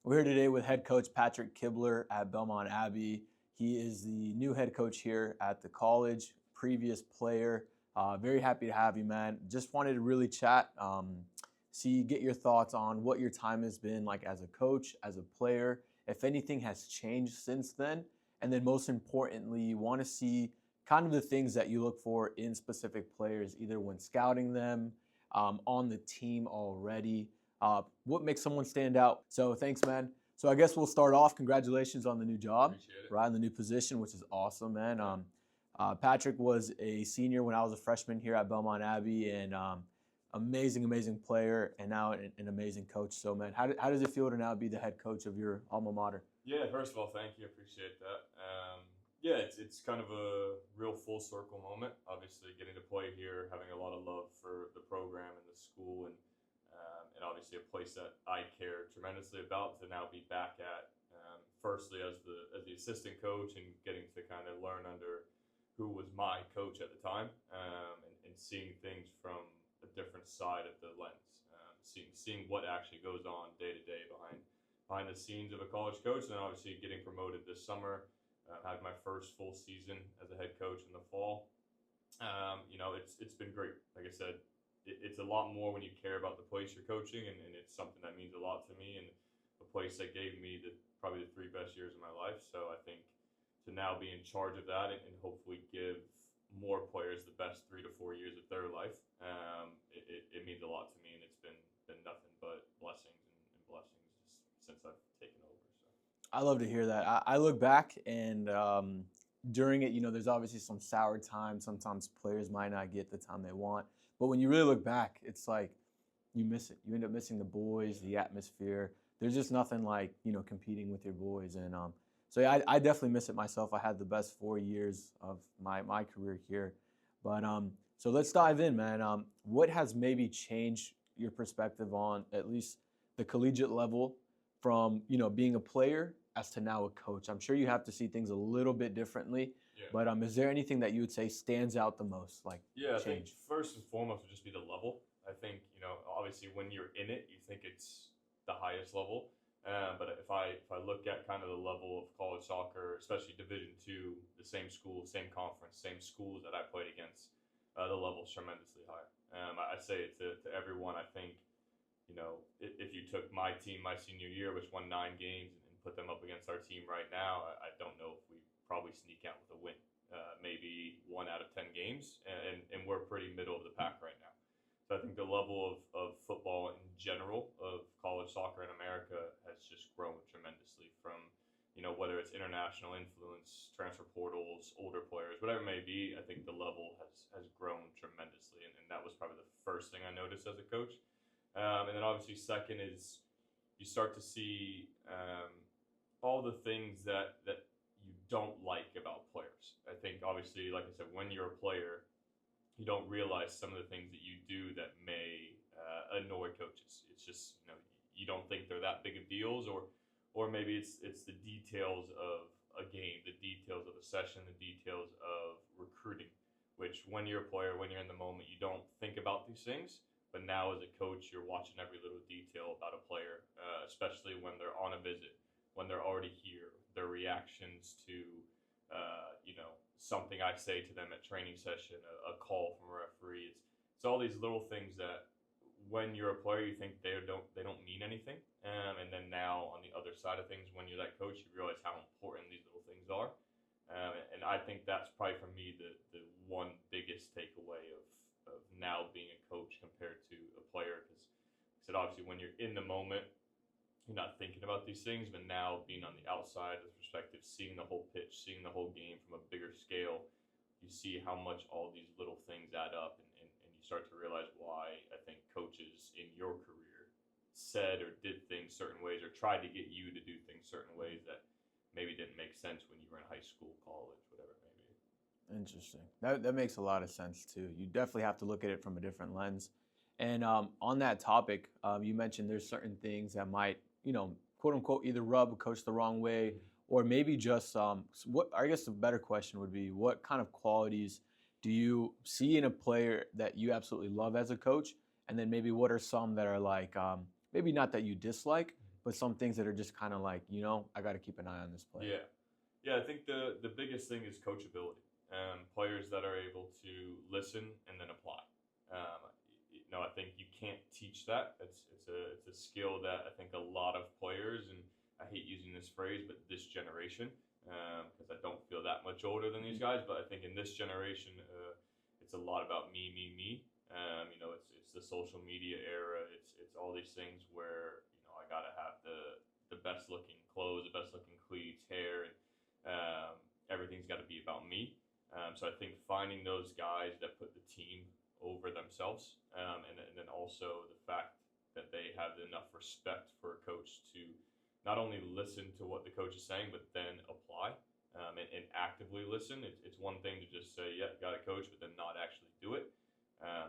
We're here today with head coach Patrick Kibler at Belmont Abbey. He is the new head coach here at the college, previous player. Very happy to have you, man. Just wanted to really chat, get your thoughts on what your time has been like as a coach, as a player, if anything has changed since then. And then most importantly, want to see kind of the things that you look for in specific players, either when scouting them, on the team already. What makes someone stand out? So thanks, man. So I guess we'll start off. Congratulations on the new job, right? In the new position, which is awesome, man. Patrick was a senior when I was a freshman here at Belmont Abbey, and amazing player, and now an amazing coach. So, man, how does it feel to now be the head coach of your alma mater? Yeah, first of all, thank you. I appreciate that. It's kind of a real full circle moment. Obviously, getting to play here, having a lot of love for the program and the school, and obviously a place that I care tremendously about, to now be back at. Firstly, as the assistant coach, and getting to kind of learn under who was my coach at the time, and seeing things from a different side of the lens, seeing what actually goes on day to day behind the scenes of a college coach, and then obviously getting promoted this summer. Had my first full season as a head coach in the fall. It's been great. Like I said, it's a lot more when you care about the place you're coaching, and it's something that means a lot to me, and a place that gave me probably the 3 best years of my life. So I think to now be in charge of that, and hopefully give more players the best 3 to 4 years of their life, it means a lot to me, and it's been nothing but blessings and blessings since I've taken over. So I love to hear that. I look back, and during it, there's obviously some sour times. Sometimes players might not get the time they want. But when you really look back, it's like you miss it. You end up missing the boys, the atmosphere. There's just nothing like, competing with your boys. And so yeah, I definitely miss it myself. I had the best 4 years of my career here. But so let's dive in, man. What has maybe changed your perspective on at least the collegiate level from, being a player as to now a coach? I'm sure you have to see things a little bit differently. yeah. But is there anything that you would say stands out the most? I think first and foremost would just be the level. I think, obviously when you're in it, you think it's the highest level. But if I look at kind of the level of college soccer, especially Division II, the same school, same conference, same schools that I played against, the level's tremendously higher. I say it to everyone. I think, if you took my team my senior year, which won 9 games, and put them up against our team right now, I don't know if we probably sneak out with a win. Maybe 1 out of 10 games, and we're pretty middle of the pack right now. So I think the level of football in general, of college soccer in America, has just grown tremendously from, whether it's international influence, transfer portals, older players, whatever it may be. I think the level has grown tremendously, and that was probably the first thing I noticed as a coach. And then obviously second is you start to see all the things that you don't like about players. I think obviously, like I said, when you're a player, you don't realize some of the things that you do that may annoy coaches. It's just, you don't think they're that big of deals, or maybe it's the details of a game, the details of a session, the details of recruiting, which when you're a player, when you're in the moment, you don't think about these things. But now as a coach, you're watching every little detail about a player, especially when they're on a visit, when they're already here, their reactions to, something I say to them at training session, a call from a referee. It's all these little things that when you're a player, you think they don't mean anything. And then now on the other side of things, when you're that coach, you realize how important these little things are. And I think that's probably for me the one biggest takeaway of now being a coach compared to a player. Because I said, obviously, when you're in the moment, you're not thinking about these things, but now being on the outside of the perspective, seeing the whole pitch, seeing the whole game from a bigger scale, you see how much all these little things add up, and you start to realize why I think coaches in your career said or did things certain ways, or tried to get you to do things certain ways that maybe didn't make sense when you were in high school, college, whatever it may be. Interesting. That makes a lot of sense too. You definitely have to look at it from a different lens. And on that topic, you mentioned there's certain things that might, quote unquote, either rub a coach the wrong way, or maybe just what I guess the better question would be, what kind of qualities do you see in a player that you absolutely love as a coach? And then maybe what are some that are like, maybe not that you dislike, but some things that are just kind of like, I got to keep an eye on this player. Yeah, yeah. I think the biggest thing is coachability. Players that are able to listen and then apply. I think you can't teach that. It's a skill that I think a lot of players, and I hate using this phrase, but this generation, because I don't feel that much older than these guys, but I think in this generation, it's a lot about me, me, me. It's the social media era. It's all these things where I gotta have the best looking clothes, the best looking cleats, hair, and everything's got to be about me. So I think finding those guys that put the team over themselves, and then also the fact that they have enough respect for a coach to not only listen to what the coach is saying, but then apply, and actively listen. It's one thing to just say, yeah, got a coach, but then not actually do it.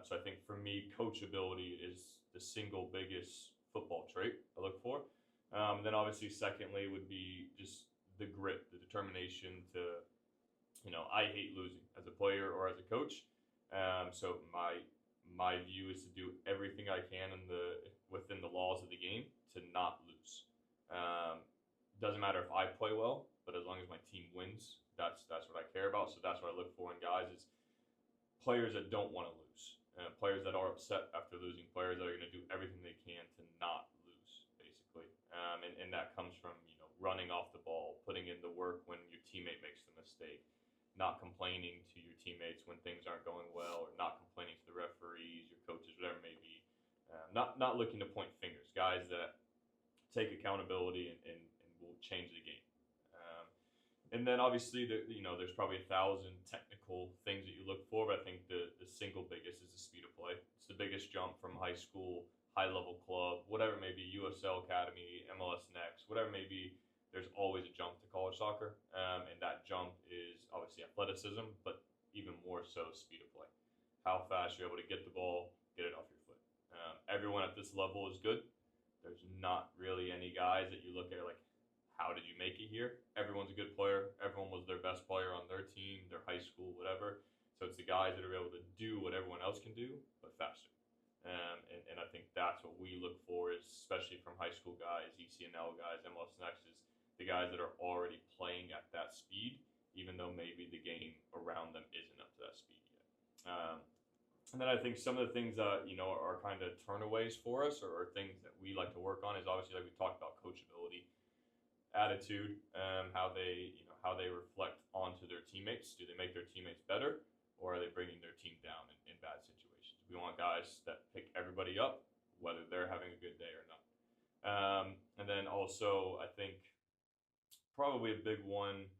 So I think for me, coachability is the single biggest football trait I look for. And then obviously, secondly, would be just the grit, the determination to, I hate losing as a player or as a coach. So my view is to do everything I can within the laws of the game to not lose. Doesn't matter if I play well, but as long as my team wins, that's what I care about. So that's what I look for in guys is players that don't want to lose, players that are upset after losing, players that are going to do everything they can to not lose, basically. And that comes from running off the ball, putting in the work when your teammate makes the mistake, not complaining to your teammates when things aren't going well, or not complaining to the referees, your coaches, whatever it may be. Not looking to point fingers, guys that take accountability and will change the game. And then obviously, there's probably 1,000 technical things that you look for, but I think the single biggest is the speed of play. It's the biggest jump from high school, high-level club, whatever it may be, USL Academy, MLS Next, whatever it may be. There's always a jump to college soccer, and that jump is obviously athleticism, but even more so speed of play. How fast you're able to get the ball, get it off your foot. Everyone at this level is good. There's not really any guys that you look at like, how did you make it here? Everyone's a good player. Everyone was their best player on their team, their high school, whatever. So it's the guys that are able to do what everyone else can do, but faster. And I think that's what we look for, is especially from high school guys, ECNL guys, MLS Next, is the guys that are already playing at that speed, even though maybe the game around them isn't up to that speed yet. And then I think some of the things that are kind of turnaways for us, or things that we like to work on, is obviously, like we talked about, coachability, attitude, how they reflect onto their teammates. Do they make their teammates better, or are they bringing their team down in bad situations? We want guys that pick everybody up, whether they're having a good day or not. And then also, I think probably a big one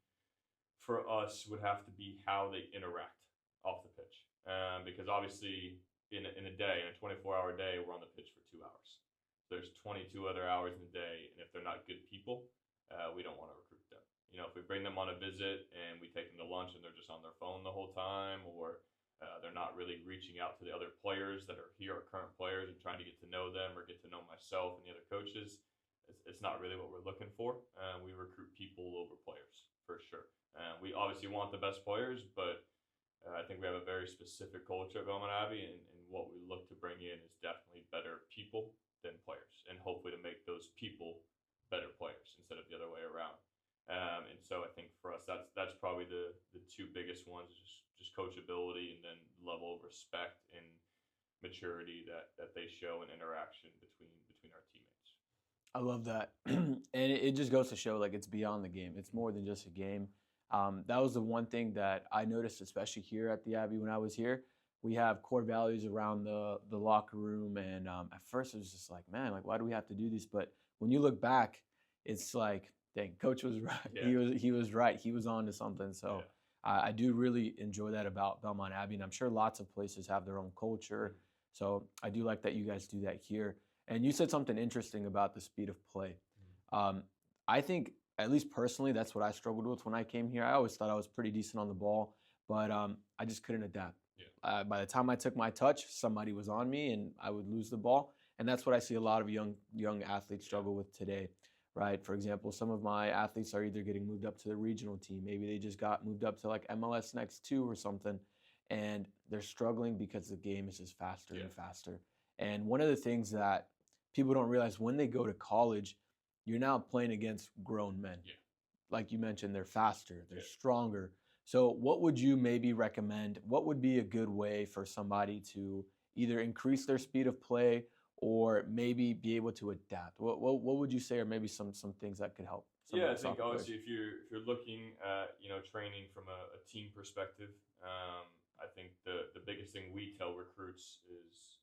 for us would have to be how they interact off the pitch. Because obviously, in a day, in a 24-hour day, we're on the pitch for 2 hours. There's 22 other hours in the day, and if they're not good people, we don't want to recruit them. If we bring them on a visit and we take them to lunch and they're just on their phone the whole time, or they're not really reaching out to the other players that are here, our current players, and trying to get to know them or get to know myself and the other coaches, it's not really what we're looking for. We recruit people over players, for sure. We obviously want the best players, but I think we have a very specific culture at Belmont Abbey, and what we look to bring in is definitely better people than players, and hopefully to make those people better players instead of the other way around. And so I think for us, that's probably the two biggest ones, just coachability, and then level of respect and maturity that they show in interaction between our teammates. I love that. And it just goes to show, like, it's beyond the game. It's more than just a game. That was the one thing that I noticed, especially here at the Abbey when I was here. We have core values around the locker room, and at first it was just like, man, like, why do we have to do this? But when you look back, it's like, dang, coach was right. Yeah. He was right. He was on to something. So Yeah. I do really enjoy that about Belmont Abbey, and I'm sure lots of places have their own culture. So I do like that you guys do that here. And you said something interesting about the speed of play. I think, at least personally, that's what I struggled with when I came here. I always thought I was pretty decent on the ball, but I just couldn't adapt. Yeah. By the time I took my touch, somebody was on me and I would lose the ball. And that's what I see a lot of young athletes struggle with today, right? For example, some of my athletes are either getting moved up to the regional team. Maybe they just got moved up to like MLS Next 2 or something, and they're struggling because the game is just faster and faster. And one of the things that people don't realize, when they go to college, you're now playing against grown men. Yeah. Like you mentioned, they're faster, they're Yeah. stronger. So, what would you maybe recommend? What would be a good way for somebody to either increase their speed of play or maybe be able to adapt? What would you say are maybe some things that could help some of Yeah, I the think soccer players? obviously if you're looking at training from a team perspective, I think the biggest thing we tell recruits is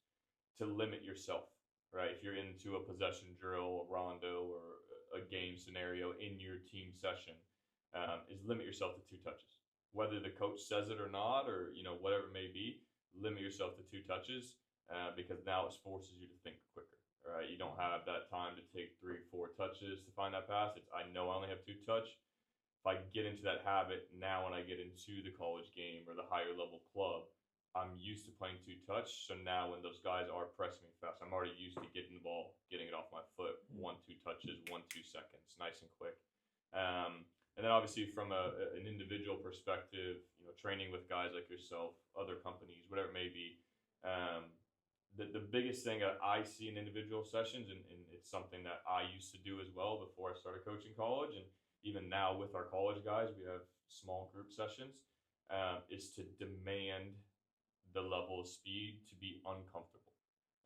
to limit yourself. Right, if you're into a possession drill, a rondo, or a game scenario in your team session, is limit yourself to 2 touches. Whether the coach says it or not, or whatever it may be, limit yourself to 2 touches because now it forces you to think quicker. Right, you don't have that time to take 3, 4 touches to find that pass. It's, I know I only have 2 touch. If I get into that habit now, when I get into the college game or the higher level club, I'm used to playing 2 touch. So now when those guys are pressing me fast, I'm already used to getting the ball, getting it off my foot, 1, 2 touches, 1, 2 seconds, nice and quick. And then obviously from an individual perspective, training with guys like yourself, other companies, whatever it may be, the biggest thing that I see in individual sessions, and it's something that I used to do as well before I started coaching college, and even now with our college guys, we have small group sessions, is to demand the level of speed to be uncomfortable.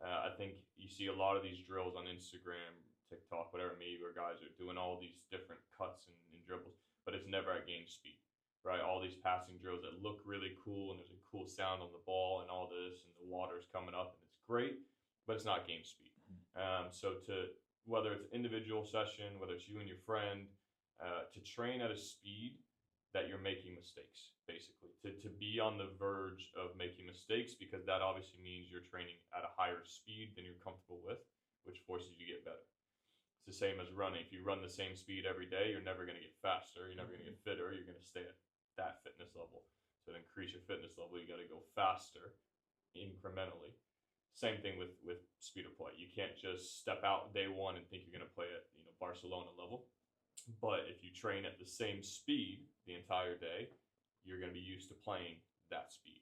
I think you see a lot of these drills on Instagram, TikTok, whatever it may be, where guys are doing all these different cuts and dribbles, but it's never at game speed, right? All these passing drills that look really cool and there's a cool sound on the ball and all this, and the water's coming up and it's great, but it's not game speed. So whether it's individual session, whether it's you and your friend, to train at a speed that you're making mistakes, basically, to be on the verge of making mistakes, because that obviously means you're training at a higher speed than you're comfortable with, which forces you to get better. It's the same as running. If you run the same speed every day, you're never going to get faster. You're never going to get fitter. You're going to stay at that fitness level. So to increase your fitness level, you got to go faster incrementally. Same thing with speed of play. You can't just step out day one and think you're going to play at Barcelona level. But if you train at the same speed the entire day, you're going to be used to playing that speed.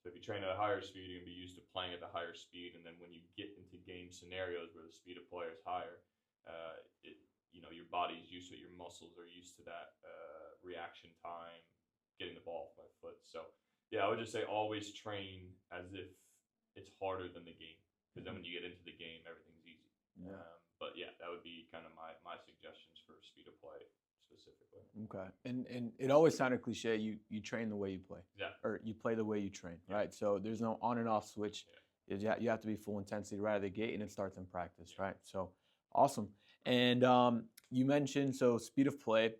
So if you train at a higher speed, you're going to be used to playing at the higher speed. And then when you get into game scenarios where the speed of play is higher, your body's used to it, your muscles are used to that reaction time, getting the ball off my foot. So yeah, I would just say always train as if it's harder than the game, because then when you get into the game, everything's easy. Yeah. But yeah, that would be kind of my suggestions for speed of play specifically. Okay. And it always sounded cliche. You train the way you play, Yeah. or you play the way you train, Yeah. right? So there's no on and off switch. Yeah. You have to be full intensity right out of the gate, and it starts in practice, Yeah. right? So awesome. And you mentioned speed of play.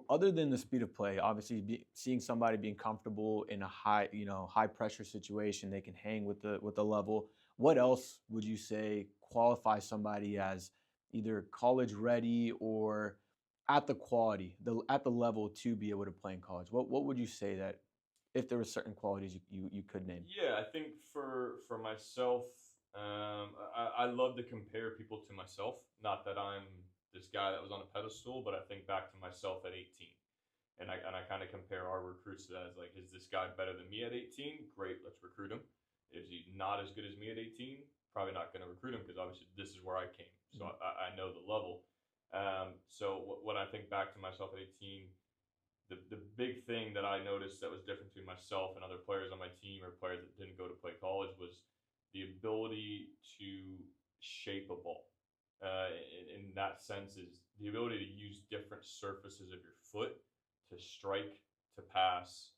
Other than the speed of play, obviously seeing somebody being comfortable in a high pressure situation, they can hang with the level. What else would you say qualifies somebody as either college ready or at the quality, at the level to be able to play in college? What would you say that if there were certain qualities you could name? Yeah, I think for myself, I love to compare people to myself. Not that I'm this guy that was on a pedestal, but I think back to myself at 18, and I kind of compare our recruits to that as like, is this guy better than me at 18? Great, let's recruit him. Is he not as good as me at 18? Probably not going to recruit him, because obviously this is where I came, so I know the level. So when I think back to myself at 18, the big thing that I noticed that was different between myself and other players on my team, or players that didn't go to play college, was the ability to shape a ball. In that sense, is the ability to use different surfaces of your foot to strike, to pass,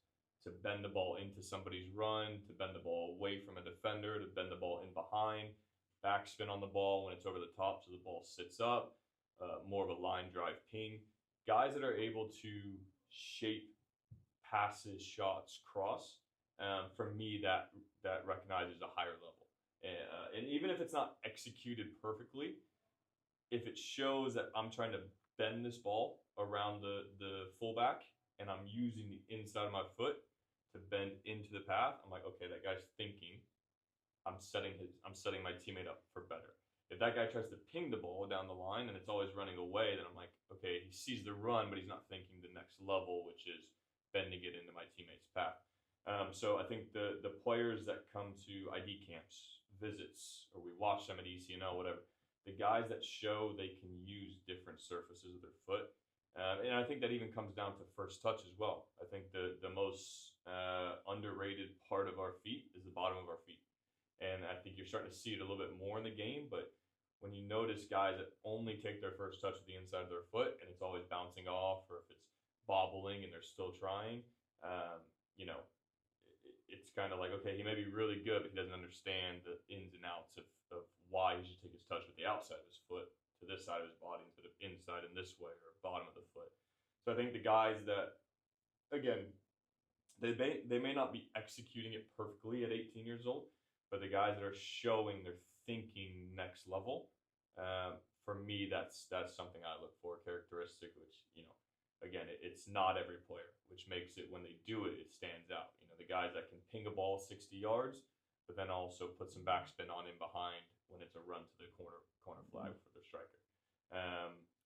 to bend the ball into somebody's run, to bend the ball away from a defender, to bend the ball in behind, backspin on the ball when it's over the top so the ball sits up, more of a line drive ping. Guys that are able to shape passes, shots, cross, for me that recognizes a higher level. And even if it's not executed perfectly, if it shows that I'm trying to bend this ball around the fullback and I'm using the inside of my foot to bend into the path, I'm like, okay, that guy's thinking. I'm setting my teammate up for better. If that guy tries to ping the ball down the line and it's always running away, then I'm like, okay, he sees the run, but he's not thinking the next level, which is bending it into my teammate's path. So I think the players that come to ID camps, visits, or we watch them at ECNL, whatever, the guys that show they can use different surfaces of their foot. And I think that even comes down to first touch as well. I think the most underrated part of our feet is the bottom of our feet. And I think you're starting to see it a little bit more in the game. But when you notice guys that only take their first touch with the inside of their foot and it's always bouncing off, or if it's bobbling and they're still trying, you know, it's kind of like, okay, he may be really good, but he doesn't understand the ins and outs of why he should take his touch with the outside of his foot to this side of his body instead of inside in this way or bottom of the foot. So I think the guys that, again, they may not be executing it perfectly at 18 years old, but the guys that are showing they're thinking next level, for me, that's something I look for, characteristic, which, again, it's not every player, which makes it, when they do it, it stands out. The guys that can ping a ball 60 yards, but then also put some backspin on in behind when it's a run to the corner flag for the striker.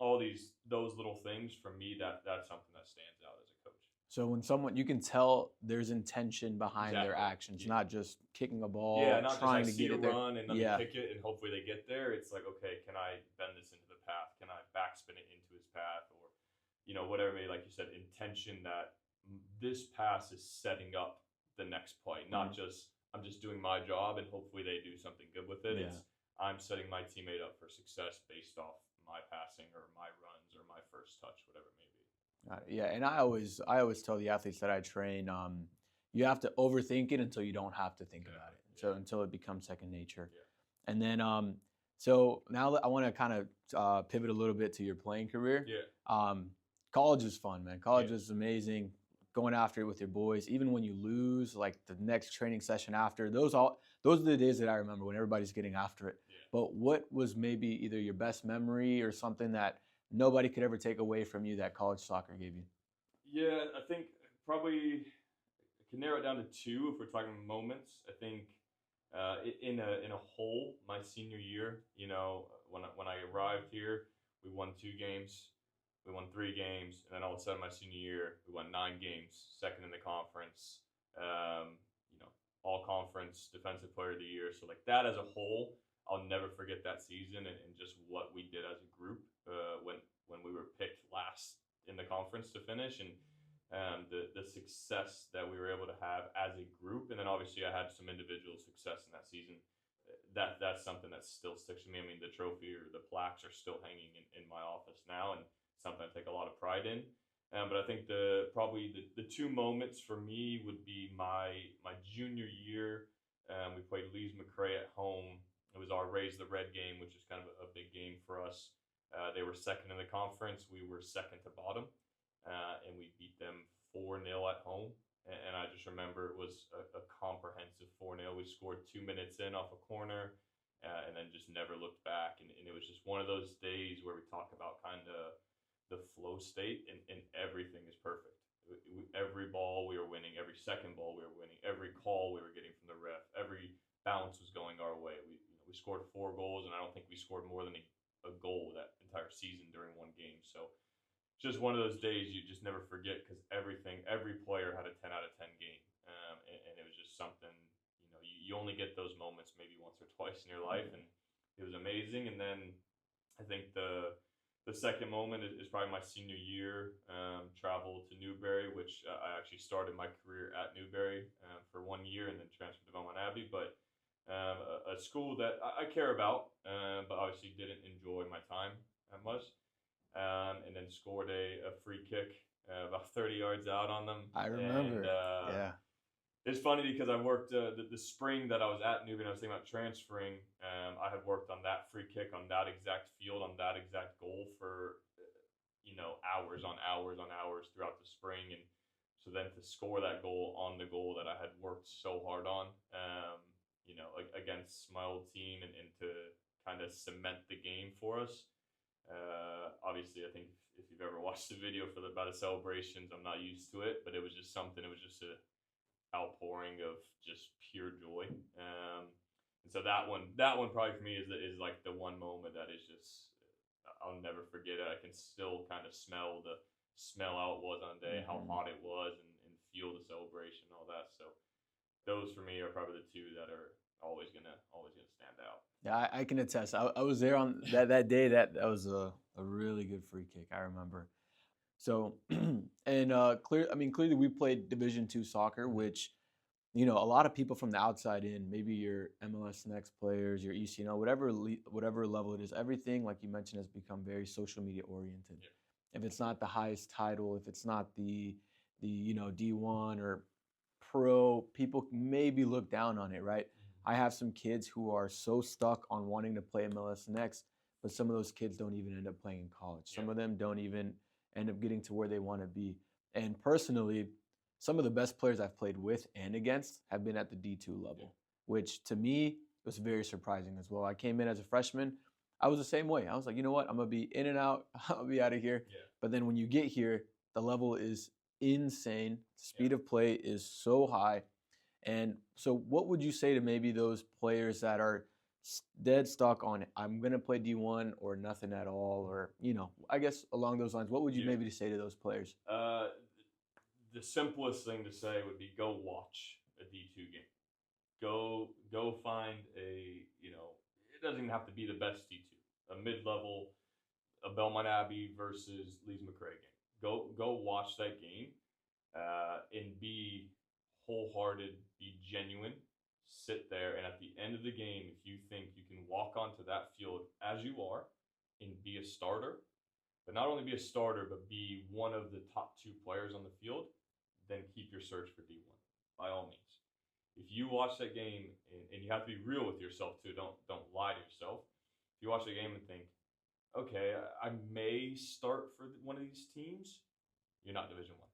All those little things, for me, that's something that stands out as a coach. So when someone, you can tell there's intention behind their Exactly. actions, Yeah. not just kicking a ball, not trying just to get I see it there. a run and let me kick it and hopefully they get there. It's like, okay, can I bend this into the path? Can I backspin it into his path? Or, whatever, maybe, like you said, intention that this pass is setting up the next play, not just I'm just doing my job and hopefully they do something good with it. Yeah. It's I'm setting my teammate up for success based off my passing or my runs or my first touch, whatever it may be. Yeah, and I always tell the athletes that I train, you have to overthink it until you don't have to think about it. So until it becomes second nature. Yeah. And then, so now I want to kind of pivot a little bit to your playing career. Yeah. College is fun, man. College is amazing. Going after it with your boys, even when you lose, like the next training session after, those are the days that I remember when everybody's getting after it. Yeah. But what was maybe either your best memory or something that nobody could ever take away from you that college soccer gave you? Yeah, I think probably I can narrow it down to two if we're talking moments. I think in a whole, my senior year, when I arrived here, we won 2 games. We won 3 games, and then all of a sudden, my senior year, we won 9 games, second in the conference. All conference defensive player of the year. So like that as a whole, I'll never forget that season and just what we did as a group when we were picked last in the conference to finish, and the success that we were able to have as a group. And then obviously I had some individual success in that season. That's something that still sticks with me. I mean, the trophy or the plaques are still hanging in my office now, and something I take a lot of pride in. But I think probably the 2 moments for me would be my junior year. We played Leeds McRae at home. It was our Raise the Red game, which is kind of a big game for us. They were second in the conference. We were second to bottom, and we beat them 4-0 at home. And I just remember it was a comprehensive 4-0. We scored 2 minutes in off a corner, and then just never looked back. And it was just one of those days where we talk about kind of the flow state, and everything is perfect. Every ball we were winning, every second ball we were winning, every call we were getting from the ref, every bounce was going our way. We scored 4 goals, and I don't think we scored more than a goal that entire season during one game. So just one of those days you just never forget, because every player had a 10 out of 10 game, and it was just something. You only get those moments maybe once or twice in your life, and it was amazing. And then I think the second moment is probably my senior year. Traveled to Newbury, which I actually started my career at Newbury for 1 year and then transferred to Belmont Abbey. But a school that I care about, but obviously didn't enjoy my time that much. And then scored a free kick about 30 yards out on them. I remember. And, yeah. It's funny because I worked the spring that I was at Newbury, and I was thinking about transferring. I had worked on that free kick, on that exact field, on that exact goal for hours on hours on hours throughout the spring. And so then to score that goal on the goal that I had worked so hard on, against my old team, and to kind of cement the game for us. Obviously, I think if you've ever watched the video about the celebrations, I'm not used to it, but it was just something. It was just a outpouring of just pure joy. And so that one probably for me is like the one moment that is just, I'll never forget it. I can still kind of smell how it was on the day, how hot it was, and feel the celebration and all that. So those for me are probably the 2 that are always gonna stand out. Yeah, I can attest. I was there on that day. That was a really good free kick. I remember. So, and clearly we played Division II soccer, which a lot of people from the outside in, maybe your MLS Next players, your ECNL, whatever level it is, everything like you mentioned has become very social media oriented. Yeah. If it's not the highest title, if it's not the D1 or pro, people maybe look down on it, right? I have some kids who are so stuck on wanting to play MLS Next, but some of those kids don't even end up playing in college. Some Yeah. of them don't even end up getting to where they want to be. And personally, some of the best players I've played with and against have been at the D2 level, which to me was very surprising as well. I came in as a freshman. I was the same way. I was like, you know what? I'm going to be in and out. I'll be out of here. Yeah. But then when you get here, the level is insane. The speed Yeah. of play is so high. And so, what would you say to maybe those players that are dead stuck on I'm going to play D1 or nothing at all, or I guess along those lines, what would you Yeah. maybe say to those players? The simplest thing to say would be go watch a D2 game. Go find it doesn't even have to be the best D2, a mid-level, a Belmont Abbey versus Leeds McRae game. Go watch that game, and be wholehearted, be genuine, sit there, and at the end of the game, if you think you can walk onto that field as you are and be a starter, but not only be a starter, but be one of the top 2 players on the field, then keep your search for D1 by all means. If you watch that game, and you have to be real with yourself too, don't lie to yourself. If you watch the game and think, okay, I may start for one of these teams, you're not Division One.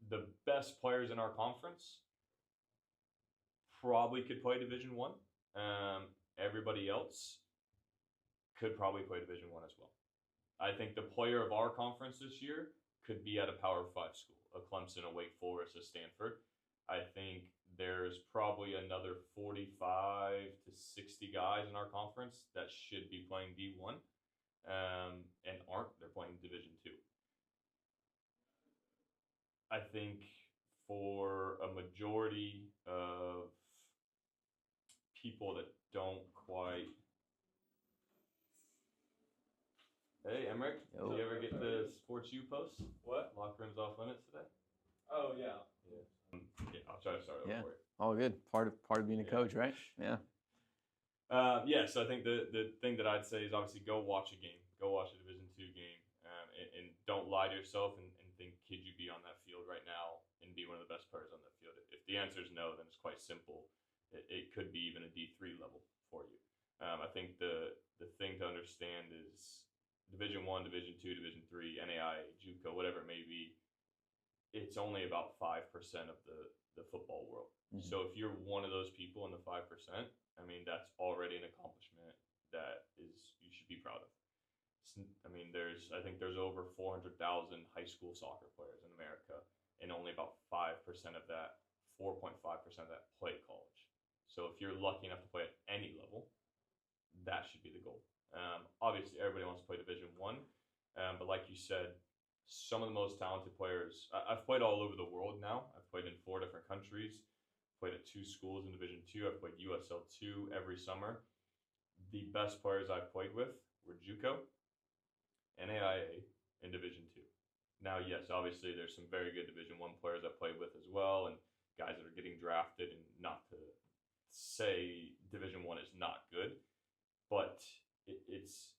The best players in our conference probably could play Division One. Everybody else could probably play Division One as well. I think the player of our conference this year could be at a Power 5 school, a Clemson, a Wake Forest, a Stanford. I think there's probably another 45 to 60 guys in our conference that should be playing D1, and aren't. They're playing Division Two. I think for a majority of people that don't quite. Hey, Emmerich, Yo. did you ever get the Sports U post? What? Locker rooms off limits today? Oh yeah. Yeah, I'll try to start over Yeah. for you. All good. Part of being a Yeah. coach, right? Yeah. So I think the thing that I'd say is obviously go watch a game, go watch a Division II game, and don't lie to yourself and think, could you be on that field right now and be one of the best players on that field? If the answer is no, then it's quite simple. It could be even a D3 level for you. I think the thing to understand is Division One, Division Two, Division Three, NAIA, JUCO, whatever it may be. It's only about 5% of the football world. Mhm. So if you're one of those people in the 5%, I mean, that's already an accomplishment that is you should be proud of. I mean, I think there's over 400,000 high school soccer players in America, and only about 5% of that, 4.5% of that play college. So if you're lucky enough to play at any level, that should be the goal. Obviously, everybody wants to play Division One, but like you said, some of the most talented players. I've played all over the world now. I've played in 4 different countries. Played at 2 schools in Division Two. I've played USL 2 every summer. The best players I've played with were JUCO, NAIA, and Division Two. Now, yes, obviously there's some very good Division One players I played with as well, and guys that are getting drafted. And not to say Division One is not good, but it's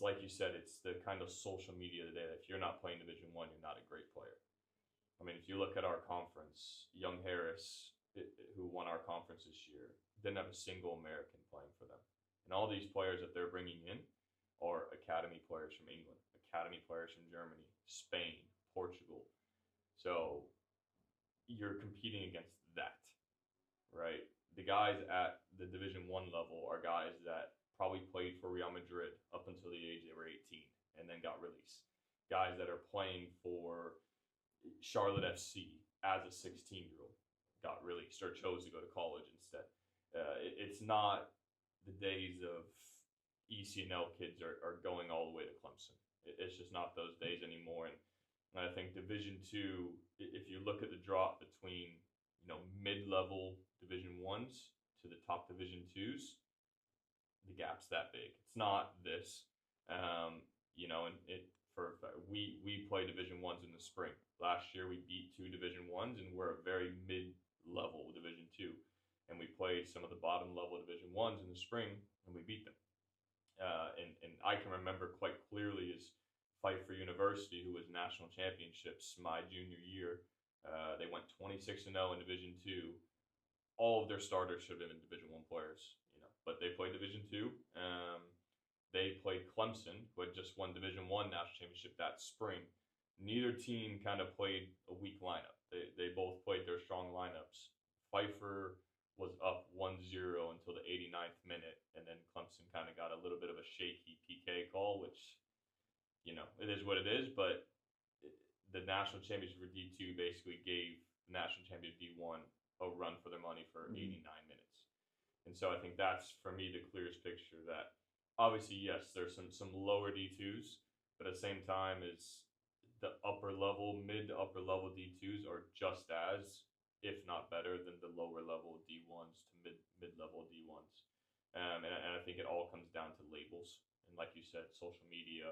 like you said, it's the kind of social media today that if you're not playing Division One, you're not a great player. I mean, if you look at our conference, Young Harris, who won our conference this year, didn't have a single American playing for them. And all these players that they're bringing in are academy players from England, academy players from Germany, Spain, Portugal. So you're competing against that, right? The guys at the Division One level are guys that probably played for Real Madrid up until the age they were 18 and then got released. Guys that are playing for Charlotte FC as a 16-year-old got released or chose to go to college instead. It's not the days of ECNL kids are going all the way to Clemson. It's just not those days anymore. And I think Division Two, if you look at the drop between mid-level Division Ones to the top Division Twos, the gap's that big. It's not this, and we play Division Ones in the spring. Last year we beat two Division Ones, and we're a very mid-level Division Two, and we play some of the bottom level Division Ones in the spring, and we beat them. And I can remember quite clearly as Pfeiffer University, who was national championships my junior year. They went 26-0 in Division Two. All of their starters should have been Division One players, but they played Division Two. They played Clemson, who had just won Division One national championship that spring. Neither team kind of played a weak lineup. They both played their strong lineups. Pfeiffer was up 1-0 until the 89th minute, and then Clemson kind of got a little bit of a shaky PK call, which, it is what it is, but the national championship for D2 basically gave the national champion D1 a run for their money for 89 minutes. And so I think that's, for me, the clearest picture that obviously, yes, there's some lower D2s, but at the same time is the mid to upper level D2s are just as, if not better, than the lower level D1s to mid level D1s. And I think it all comes down to labels. And like you said, social media,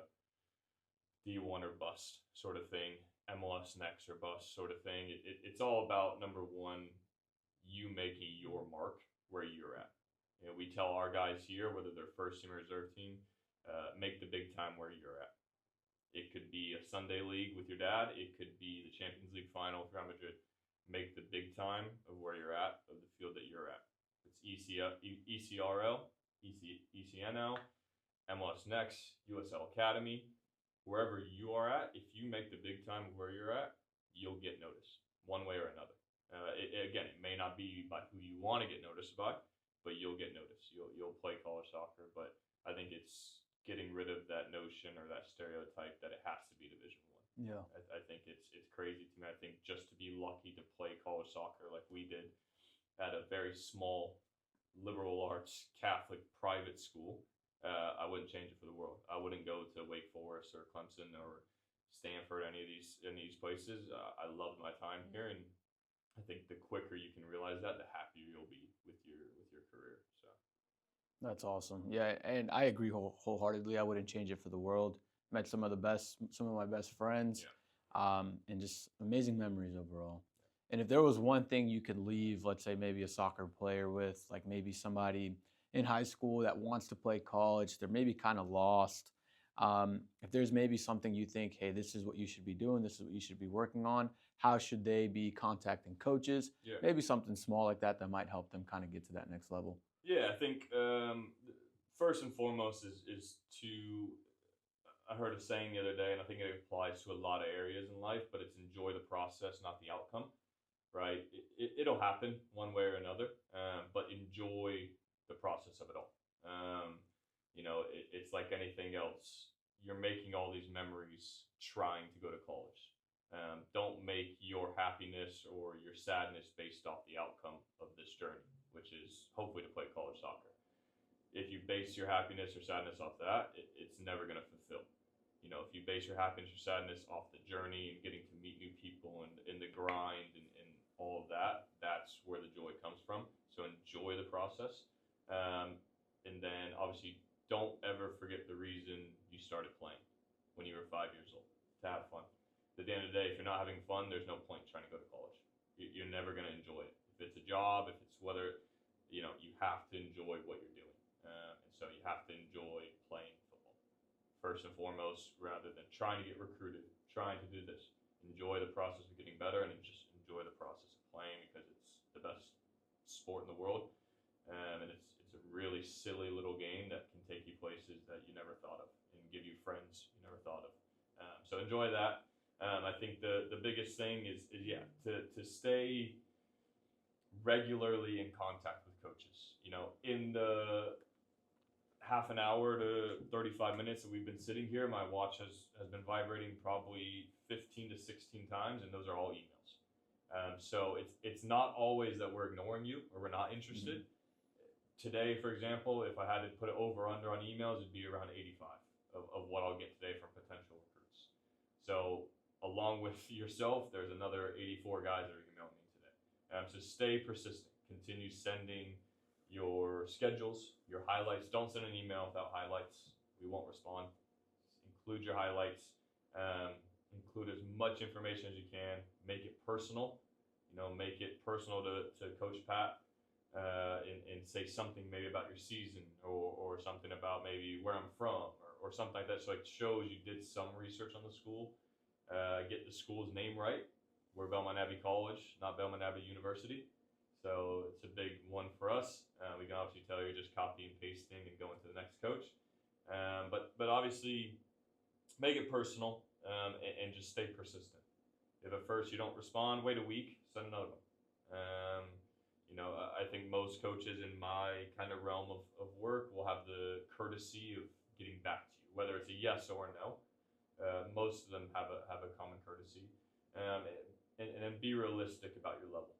D1 or bust sort of thing, MLS next or bust sort of thing. It's all about, number one, you making your mark where you're at. We tell our guys here, whether they're first team or reserve team, make the big time where you're at. It could be a Sunday league with your dad. It could be the Champions League final with Real Madrid. Make the big time of where you're at, of the field that you're at. It's ECRL, ECNL, MLS Next, USL Academy. Wherever you are at, if you make the big time of where you're at, you'll get noticed one way or another. It may not be by who you want to get noticed by, but you'll get noticed. You'll play college soccer, but I think it's getting rid of that notion or that stereotype that it has to be Division One. Yeah, I think it's crazy to me. I think just to be lucky to play college soccer like we did at a very small liberal arts Catholic private school, I wouldn't change it for the world. I wouldn't go to Wake Forest or Clemson or Stanford, any of these places. I loved my time here, and I think the quicker you can realize that, the happier you'll be with your career. So that's awesome. Yeah, and I agree wholeheartedly. I wouldn't change it for the world. Met some of my best friends, and just amazing memories overall. And if there was one thing you could leave, let's say maybe a soccer player with, like maybe somebody in high school that wants to play college, they're maybe kind of lost. If there's maybe something you think, hey, this is what you should be doing, this is what you should be working on, how should they be contacting coaches? Yeah. Maybe something small like that might help them kind of get to that next level. Yeah, I think first and foremost is to, I heard a saying the other day, and I think it applies to a lot of areas in life, but it's enjoy the process, not the outcome, right? It'll happen one way or another, but enjoy the process of it all. It's like anything else. You're making all these memories trying to go to college. Don't make your happiness or your sadness based off the outcome of this journey, which is hopefully to play college soccer. If you base your happiness or sadness off that, it's never going to fulfill. If you base your happiness or sadness off the journey and getting to meet new people and in the grind and all of that, that's where the joy comes from. So enjoy the process. And then obviously don't ever forget the reason you started playing when you were 5 years old, to have fun. At the end of the day, if you're not having fun, there's no point trying to go to college. You're never going to enjoy it. If it's a job, if it's whether, you have to enjoy what you're doing. And so you have to enjoy playing football. First and foremost, rather than trying to get recruited, trying to do this. Enjoy the process of getting better and just enjoy the process of playing because it's the best sport in the world. And it's a really silly little game that can take you places that you never thought of and give you friends you never thought of. So enjoy that. I think the biggest thing is to stay regularly in contact with coaches. In the half an hour to 35 minutes that we've been sitting here, my watch has been vibrating probably 15 to 16 times, and those are all emails. So it's not always that we're ignoring you or we're not interested. Mm-hmm. Today, for example, if I had to put it over under on emails, it'd be around 85 of what I'll get today from potential recruits. So along with yourself, there's another 84 guys that are emailing me today. So stay persistent. Continue sending your schedules, your highlights. Don't send an email without highlights. We won't respond. Include your highlights. Include as much information as you can. Make it personal. Make it personal to Coach Pat, and say something maybe about your season, or something about maybe where I'm from, or something like that. So it shows you did some research on the school. Get the school's name right. We're Belmont Abbey College, not Belmont Abbey University. So it's a big one for us. We can obviously tell you're just copy and pasting and going to the next coach. But obviously, make it personal, and just stay persistent. If at first you don't respond, wait a week, send another one. I think most coaches in my kind of realm of work will have the courtesy of getting back to you, whether it's a yes or a no. Most of them have a common courtesy, and then be realistic about your level.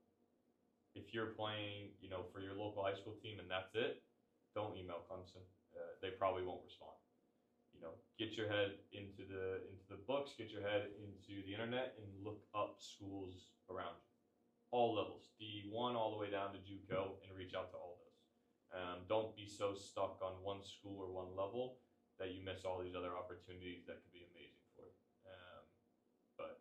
If you're playing, for your local high school team and that's it, don't email Clemson. They probably won't respond. Get your head into the books, get your head into the internet, and look up schools around you, all levels, D1 all the way down to JUCO, and reach out to all those. Don't be so stuck on one school or one level that you miss all these other opportunities that could be amazing for you. But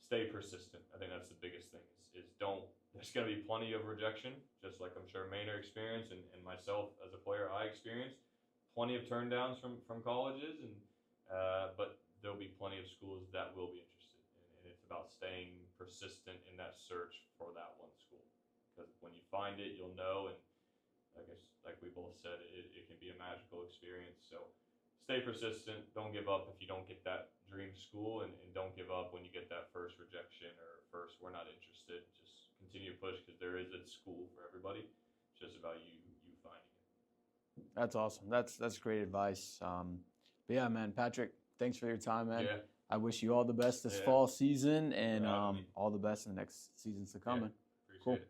stay persistent. I think that's the biggest thing. Is don't. There's going to be plenty of rejection, just like I'm sure Maynard experienced, and myself as a player I experienced. Plenty of turndowns from colleges, but there'll be plenty of schools that will be interested, and it's about staying persistent in that search for that one school, because when you find it, you'll know, and like we both said, it can be a magical experience. So stay persistent. Don't give up if you don't get that dream school, and don't give up when you get that first rejection or first we're not interested. Just continue to push, because there is a school for everybody. It's just about you finding it. That's awesome. That's great advice. But yeah, man, Patrick, thanks for your time, man. Yeah. I wish you all the best this fall season, and having me. all the best in the next seasons to come. Yeah. Man. Appreciate Cool. it.